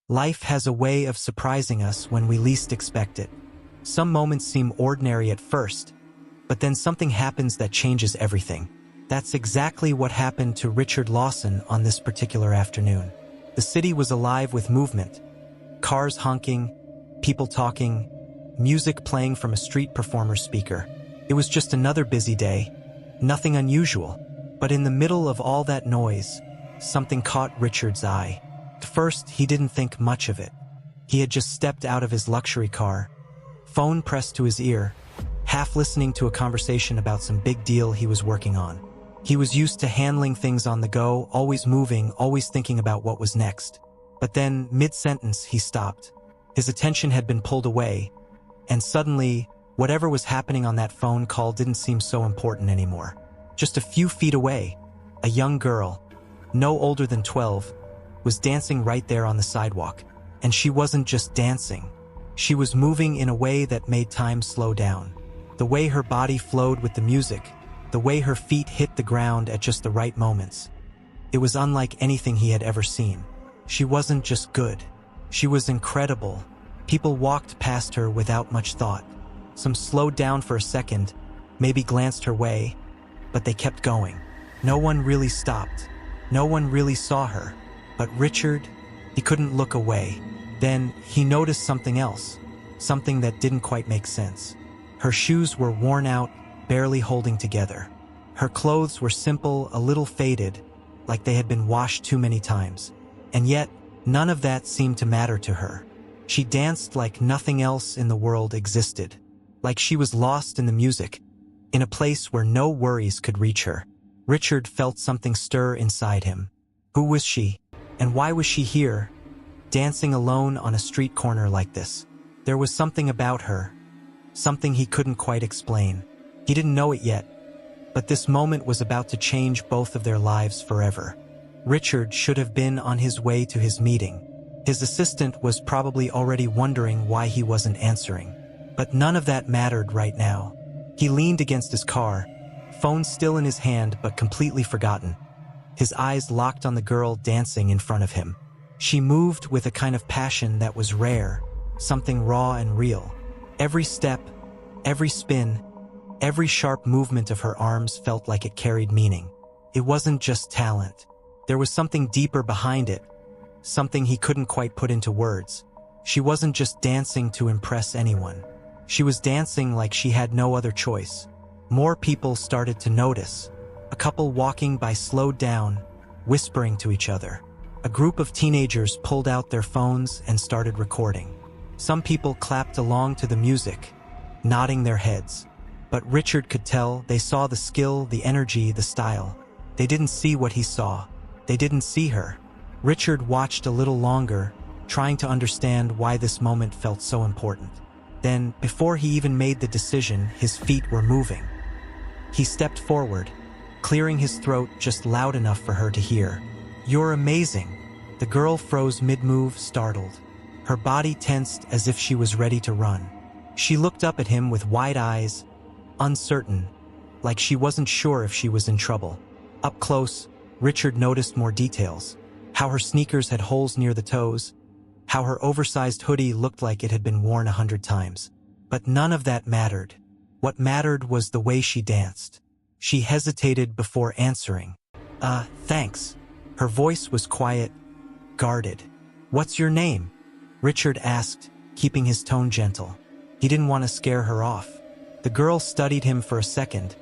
Life has a way of surprising us when we least expect it. Some moments seem ordinary at first, but then something happens that changes everything. That's exactly what happened to Richard Lawson on this particular afternoon. The city was alive with movement. Cars honking, people talking, music playing from a street performer's speaker. It was just another busy day, nothing unusual. But in the middle of all that noise, something caught Richard's eye. At first, he didn't think much of it. He had just stepped out of his luxury car, phone pressed to his ear, half listening to a conversation about some big deal he was working on. He was used to handling things on the go, always moving, always thinking about what was next. But then, mid-sentence, he stopped. His attention had been pulled away, and suddenly, whatever was happening on that phone call didn't seem so important anymore. Just a few feet away, a young girl, no older than 12, was dancing right there on the sidewalk. And she wasn't just dancing. She was moving in a way that made time slow down. The way her body flowed with the music, the way her feet hit the ground at just the right moments. It was unlike anything he had ever seen. She wasn't just good. She was incredible. People walked past her without much thought. Some slowed down for a second, maybe glanced her way, but they kept going. No one really stopped. No one really saw her. But Richard, he couldn't look away. Then he noticed something else, something that didn't quite make sense. Her shoes were worn out, barely holding together. Her clothes were simple, a little faded, like they had been washed too many times. And yet, none of that seemed to matter to her. She danced like nothing else in the world existed, like she was lost in the music, in a place where no worries could reach her. Richard felt something stir inside him. Who was she? And why was she here, dancing alone on a street corner like this? There was something about her, something he couldn't quite explain. He didn't know it yet, but this moment was about to change both of their lives forever. Richard should have been on his way to his meeting. His assistant was probably already wondering why he wasn't answering. But none of that mattered right now. He leaned against his car, phone still in his hand but completely forgotten. His eyes locked on the girl dancing in front of him. She moved with a kind of passion that was rare, something raw and real. Every step, every spin, every sharp movement of her arms felt like it carried meaning. It wasn't just talent. There was something deeper behind it, something he couldn't quite put into words. She wasn't just dancing to impress anyone. She was dancing like she had no other choice. More people started to notice. A couple walking by slowed down, whispering to each other. A group of teenagers pulled out their phones and started recording. Some people clapped along to the music, nodding their heads. But Richard could tell they saw the skill, the energy, the style. They didn't see what he saw. They didn't see her. Richard watched a little longer, trying to understand why this moment felt so important. Then, before he even made the decision, his feet were moving. He stepped forward, clearing his throat just loud enough for her to hear. "You're amazing." The girl froze mid-move, startled. Her body tensed as if she was ready to run. She looked up at him with wide eyes, uncertain, like she wasn't sure if she was in trouble. Up close, Richard noticed more details. How her sneakers had holes near the toes, how her oversized hoodie looked like it had been worn 100 times. But none of that mattered. What mattered was the way she danced. She hesitated before answering. Thanks." Her voice was quiet, guarded. "What's your name?" Richard asked, keeping his tone gentle. He didn't want to scare her off. The girl studied him for a second,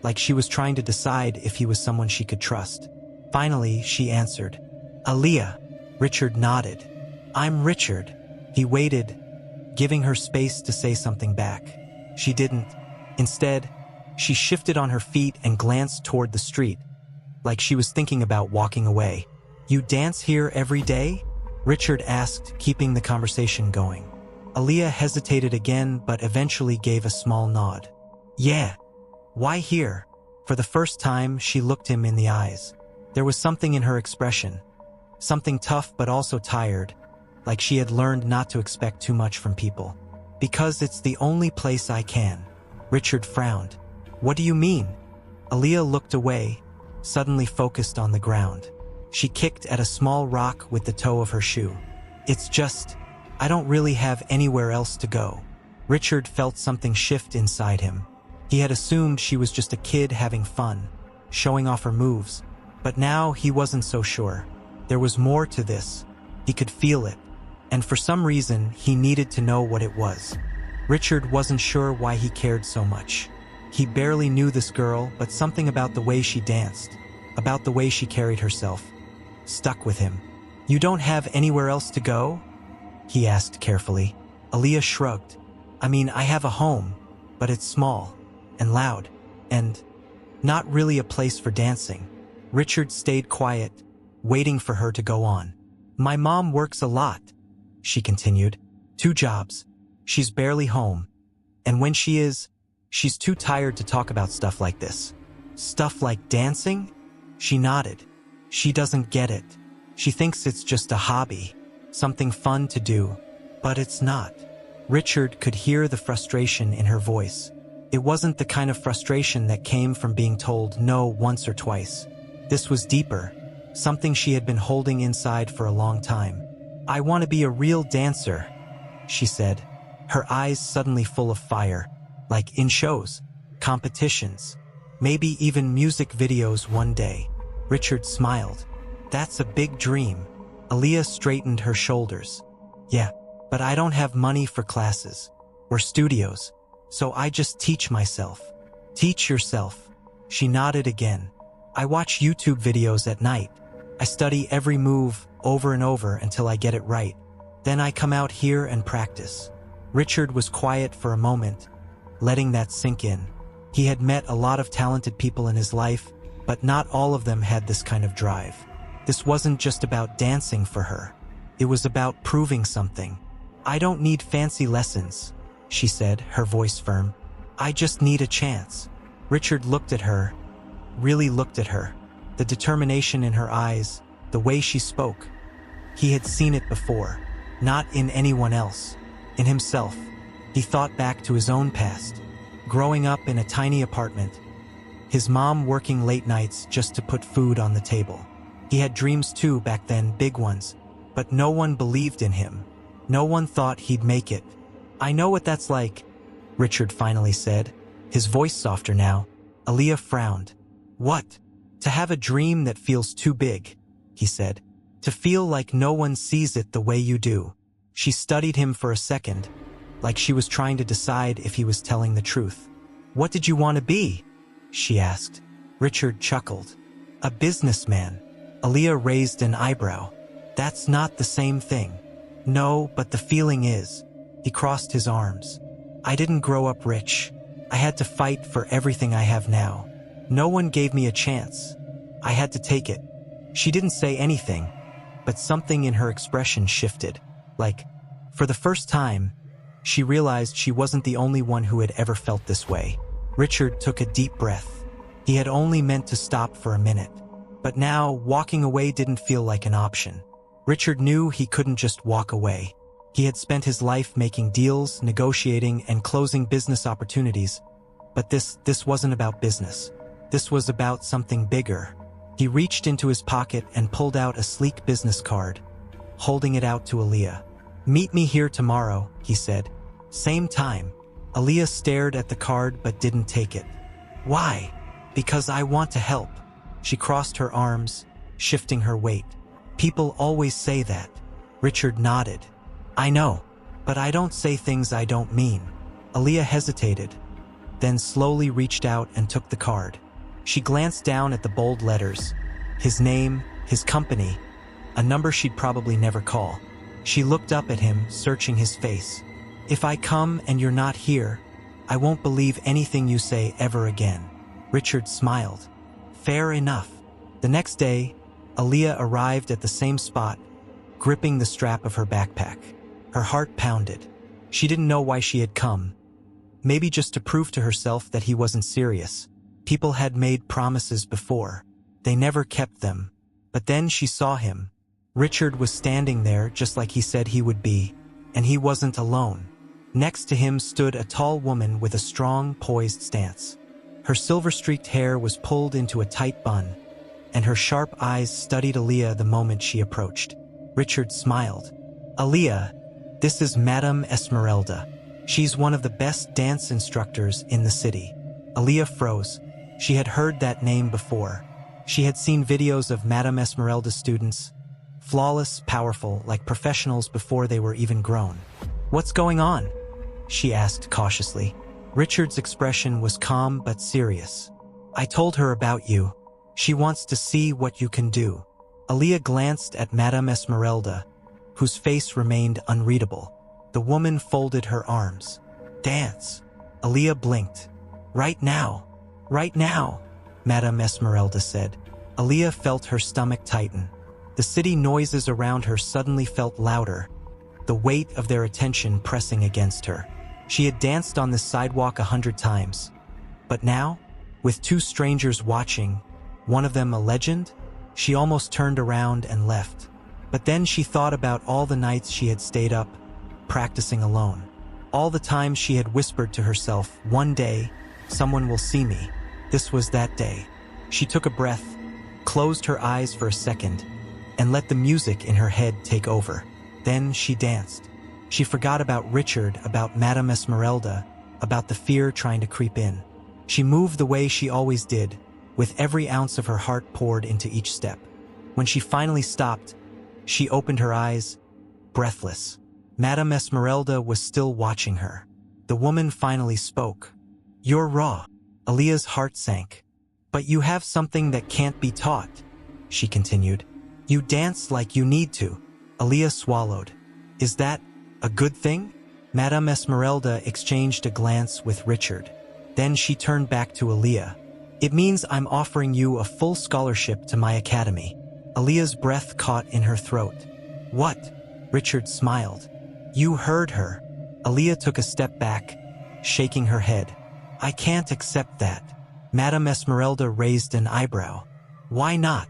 like she was trying to decide if he was someone she could trust. Finally, she answered. "Aaliyah." Richard nodded. "I'm Richard." He waited, giving her space to say something back. She didn't. Instead, she shifted on her feet and glanced toward the street, like she was thinking about walking away. "You dance here every day?" Richard asked, keeping the conversation going. Aaliyah hesitated again, but eventually gave a small nod. "Yeah." "Why here?" For the first time, she looked him in the eyes. There was something in her expression, something tough but also tired, like she had learned not to expect too much from people. "Because it's the only place I can." Richard frowned. "What do you mean?" Aaliyah looked away, suddenly focused on the ground. She kicked at a small rock with the toe of her shoe. It's just, I don't really have anywhere else to go. Richard felt something shift inside him. He had assumed she was just a kid having fun, showing off her moves, but now he wasn't so sure. There was more to this. He could feel it, and for some reason, he needed to know what it was. Richard wasn't sure why he cared so much. He barely knew this girl, but something about the way she danced, about the way she carried herself, stuck with him. "You don't have anywhere else to go?" he asked carefully. Aaliyah shrugged. "I mean, I have a home, but it's small and loud and not really a place for dancing." Richard stayed quiet, waiting for her to go on. "My mom works a lot," she continued. "2 jobs. She's barely home. And when she is, she's too tired to talk about stuff like this." "Stuff like dancing?" She nodded. "She doesn't get it. She thinks it's just a hobby, something fun to do, but it's not." Richard could hear the frustration in her voice. It wasn't the kind of frustration that came from being told no once or twice. This was deeper, something she had been holding inside for a long time. "I want to be a real dancer," she said, her eyes suddenly full of fire, like in shows, competitions, maybe even music videos one day. Richard smiled. "That's a big dream." Aaliyah straightened her shoulders. "Yeah, but I don't have money for classes or studios, so I just teach myself." "Teach yourself?" She nodded again. "I watch YouTube videos at night. I study every move over and over until I get it right. Then I come out here and practice." Richard was quiet for a moment, letting that sink in. He had met a lot of talented people in his life, but not all of them had this kind of drive. This wasn't just about dancing for her. It was about proving something. "I don't need fancy lessons," she said, her voice firm. "I just need a chance." Richard looked at her, really looked at her. The determination in her eyes, the way she spoke. He had seen it before, not in anyone else, in himself. He thought back to his own past, growing up in a tiny apartment, his mom working late nights just to put food on the table. He had dreams too back then, big ones, but no one believed in him. No one thought he'd make it. "I know what that's like," Richard finally said, his voice softer now. Aaliyah frowned. "What?" "To have a dream that feels too big," he said. "To feel like no one sees it the way you do." She studied him for a second, like she was trying to decide if he was telling the truth. "What did you want to be?" she asked. Richard chuckled. "A businessman." Aaliyah raised an eyebrow. "That's not the same thing." "No, but the feeling is." He crossed his arms. "I didn't grow up rich. I had to fight for everything I have now. No one gave me a chance. I had to take it." She didn't say anything, but something in her expression shifted. Like, for the first time, she realized she wasn't the only one who had ever felt this way. Richard took a deep breath. He had only meant to stop for a minute. But now, walking away didn't feel like an option. Richard knew he couldn't just walk away. He had spent his life making deals, negotiating, and closing business opportunities. But this wasn't about business. This was about something bigger. He reached into his pocket and pulled out a sleek business card, holding it out to Aaliyah. "Meet me here tomorrow," he said. "Same time." Aaliyah stared at the card but didn't take it. "Why?" "Because I want to help." She crossed her arms, shifting her weight. "People always say that." Richard nodded. "I know, but I don't say things I don't mean." Aaliyah hesitated, then slowly reached out and took the card. She glanced down at the bold letters, his name, his company, a number she'd probably never call. She looked up at him, searching his face. "If I come and you're not here, I won't believe anything you say ever again." Richard smiled. "Fair enough." The next day, Aaliyah arrived at the same spot, gripping the strap of her backpack. Her heart pounded. She didn't know why she had come. Maybe just to prove to herself that he wasn't serious. People had made promises before. They never kept them. But then she saw him. Richard was standing there just like he said he would be, and he wasn't alone. Next to him stood a tall woman with a strong, poised stance. Her silver-streaked hair was pulled into a tight bun, and her sharp eyes studied Aaliyah the moment she approached. Richard smiled. Aaliyah, this is Madame Esmeralda. She's one of the best dance instructors in the city. Aaliyah froze. She had heard that name before. She had seen videos of Madame Esmeralda students, flawless, powerful, like professionals before they were even grown. "What's going on?" she asked cautiously. Richard's expression was calm but serious. "I told her about you. She wants to see what you can do." Aaliyah glanced at Madame Esmeralda, whose face remained unreadable. The woman folded her arms. "Dance." Aaliyah blinked. "Right now. Right now," Madame Esmeralda said. Aaliyah felt her stomach tighten. The city noises around her suddenly felt louder, the weight of their attention pressing against her. She had danced on the sidewalk 100 times. But now, with two strangers watching, one of them a legend, she almost turned around and left. But then she thought about all the nights she had stayed up, practicing alone. All the times she had whispered to herself, "One day, someone will see me." This was that day. She took a breath, closed her eyes for a second, and let the music in her head take over. Then she danced. She forgot about Richard, about Madame Esmeralda, about the fear trying to creep in. She moved the way she always did, with every ounce of her heart poured into each step. When she finally stopped, she opened her eyes, breathless. Madame Esmeralda was still watching her. The woman finally spoke. "You're raw." Aaliyah's heart sank. "But you have something that can't be taught," she continued. "You dance like you need to." Aaliyah swallowed. "Is that a good thing?" Madame Esmeralda exchanged a glance with Richard. Then she turned back to Aaliyah. "It means I'm offering you a full scholarship to my academy." Aaliyah's breath caught in her throat. "What?" Richard smiled. "You heard her." Aaliyah took a step back, shaking her head. "I can't accept that." Madame Esmeralda raised an eyebrow. "Why not?"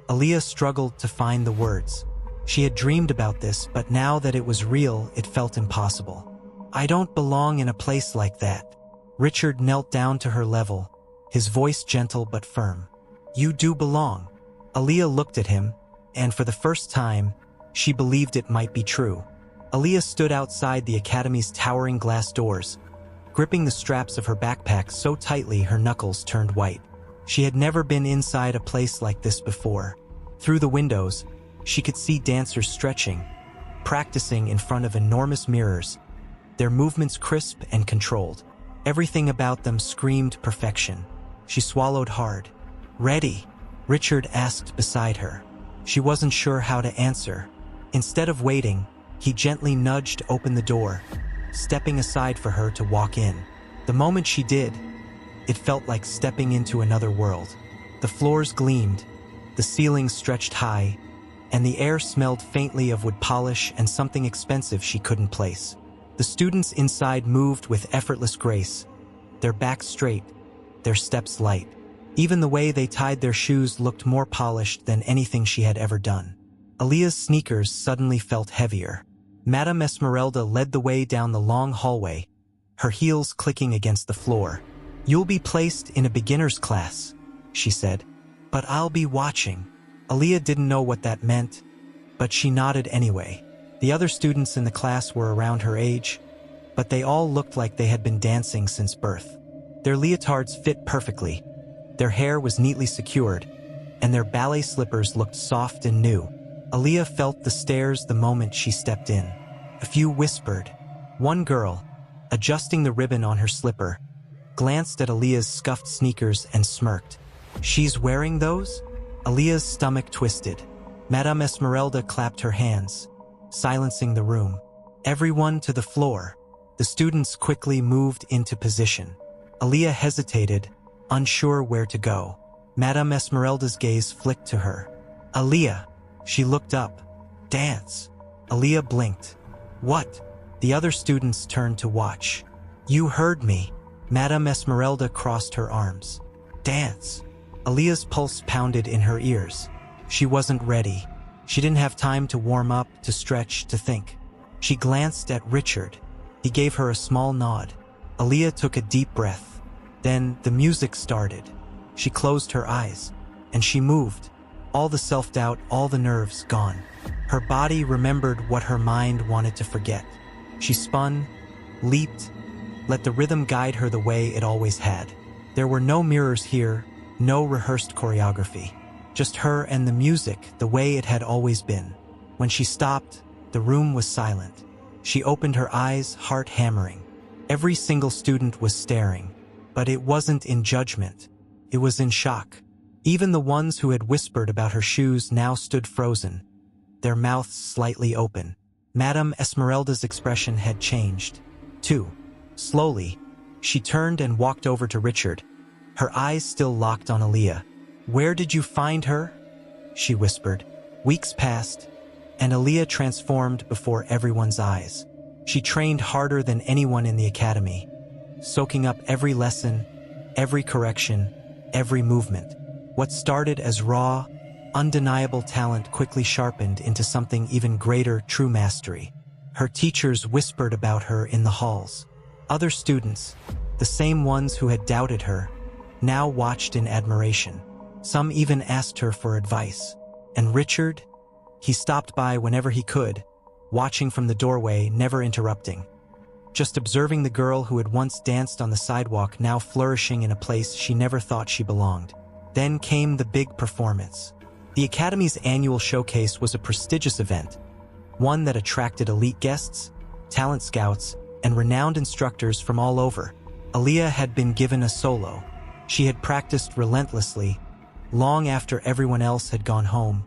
Aaliyah struggled to find the words. She had dreamed about this, but now that it was real, it felt impossible. "I don't belong in a place like that." Richard knelt down to her level, his voice gentle but firm. "You do belong." Aaliyah looked at him, and for the first time, she believed it might be true. Aaliyah stood outside the academy's towering glass doors, gripping the straps of her backpack so tightly her knuckles turned white. She had never been inside a place like this before. Through the windows, she could see dancers stretching, practicing in front of enormous mirrors, their movements crisp and controlled. Everything about them screamed perfection. She swallowed hard. "Ready?" Richard asked beside her. She wasn't sure how to answer. Instead of waiting, he gently nudged open the door, stepping aside for her to walk in. The moment she did, it felt like stepping into another world. The floors gleamed, the ceilings stretched high, and the air smelled faintly of wood polish and something expensive she couldn't place. The students inside moved with effortless grace, their backs straight, their steps light. Even the way they tied their shoes looked more polished than anything she had ever done. Aaliyah's sneakers suddenly felt heavier. Madame Esmeralda led the way down the long hallway, her heels clicking against the floor. "You'll be placed in a beginner's class," she said. "But I'll be watching." Aaliyah didn't know what that meant, but she nodded anyway. The other students in the class were around her age, but they all looked like they had been dancing since birth. Their leotards fit perfectly, their hair was neatly secured, and their ballet slippers looked soft and new. Aaliyah felt the stares the moment she stepped in. A few whispered. One girl, adjusting the ribbon on her slipper, glanced at Aaliyah's scuffed sneakers and smirked. "She's wearing those?" Aaliyah's stomach twisted. Madame Esmeralda clapped her hands, silencing the room. "Everyone to the floor." The students quickly moved into position. Aaliyah hesitated, unsure where to go. Madame Esmeralda's gaze flicked to her. "Aaliyah." She looked up. "Dance." Aaliyah blinked. "What?" The other students turned to watch. "You heard me." Madame Esmeralda crossed her arms. "Dance." Aaliyah's pulse pounded in her ears. She wasn't ready. She didn't have time to warm up, to stretch, to think. She glanced at Richard. He gave her a small nod. Aaliyah took a deep breath. Then the music started. She closed her eyes, and she moved. All the self-doubt, all the nerves gone. Her body remembered what her mind wanted to forget. She spun, leaped, let the rhythm guide her the way it always had. There were no mirrors here, no rehearsed choreography. Just her and the music, the way it had always been. When she stopped, the room was silent. She opened her eyes, heart hammering. Every single student was staring, but it wasn't in judgment. It was in shock. Even the ones who had whispered about her shoes now stood frozen, their mouths slightly open. Madame Esmeralda's expression had changed, too. Slowly, she turned and walked over to Richard, her eyes still locked on Aaliyah. "Where did you find her?" she whispered. Weeks passed, and Aaliyah transformed before everyone's eyes. She trained harder than anyone in the academy, soaking up every lesson, every correction, every movement. What started as raw, undeniable talent quickly sharpened into something even greater, true mastery. Her teachers whispered about her in the halls. Other students, the same ones who had doubted her, now watched in admiration. Some even asked her for advice. And Richard? He stopped by whenever he could, watching from the doorway, never interrupting. Just observing the girl who had once danced on the sidewalk now flourishing in a place she never thought she belonged. Then came the big performance. The Academy's annual showcase was a prestigious event, one that attracted elite guests, talent scouts, and renowned instructors from all over. Aaliyah had been given a solo. She had practiced relentlessly, long after everyone else had gone home,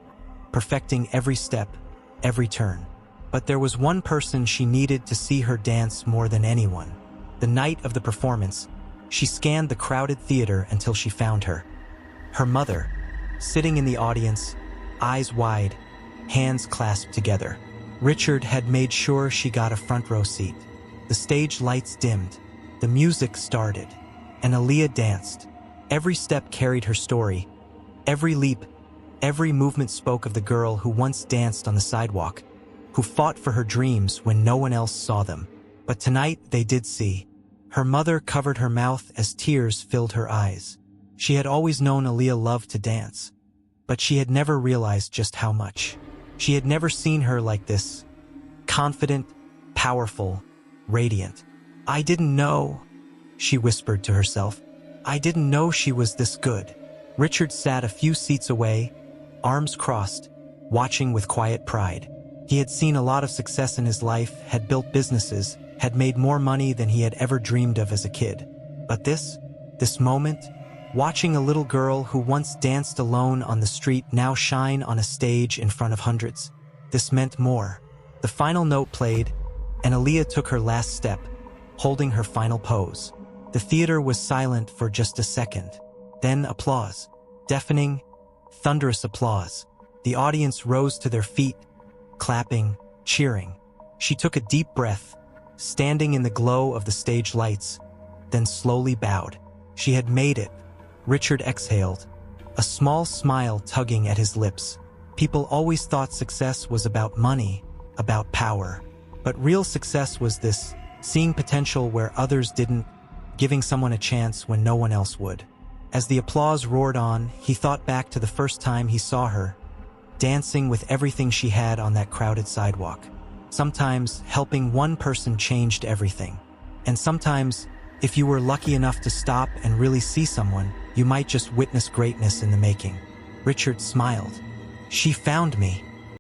perfecting every step, every turn. But there was one person she needed to see her dance more than anyone. The night of the performance, she scanned the crowded theater until she found her. Her mother, sitting in the audience, eyes wide, hands clasped together. Richard had made sure she got a front row seat. The stage lights dimmed, the music started, and Aaliyah danced. Every step carried her story. Every leap, every movement spoke of the girl who once danced on the sidewalk, who fought for her dreams when no one else saw them. But tonight they did see. Her mother covered her mouth as tears filled her eyes. She had always known Aaliyah loved to dance, but she had never realized just how much. She had never seen her like this, confident, powerful, radiant. "I didn't know," she whispered to herself. "I didn't know she was this good." Richard sat a few seats away, arms crossed, watching with quiet pride. He had seen a lot of success in his life, had built businesses, had made more money than he had ever dreamed of as a kid. But this moment, watching a little girl who once danced alone on the street now shine on a stage in front of hundreds, this meant more. The final note played, and Aaliyah took her last step, holding her final pose. The theater was silent for just a second. Then applause. Deafening, thunderous applause. The audience rose to their feet, clapping, cheering. She took a deep breath, standing in the glow of the stage lights, then slowly bowed. She had made it. Richard exhaled, a small smile tugging at his lips. People always thought success was about money, about power. But real success was this, seeing potential where others didn't, giving someone a chance when no one else would. As the applause roared on, he thought back to the first time he saw her, dancing with everything she had on that crowded sidewalk. Sometimes, helping one person changed everything. And sometimes, if you were lucky enough to stop and really see someone, you might just witness greatness in the making. Richard smiled. "She found me,"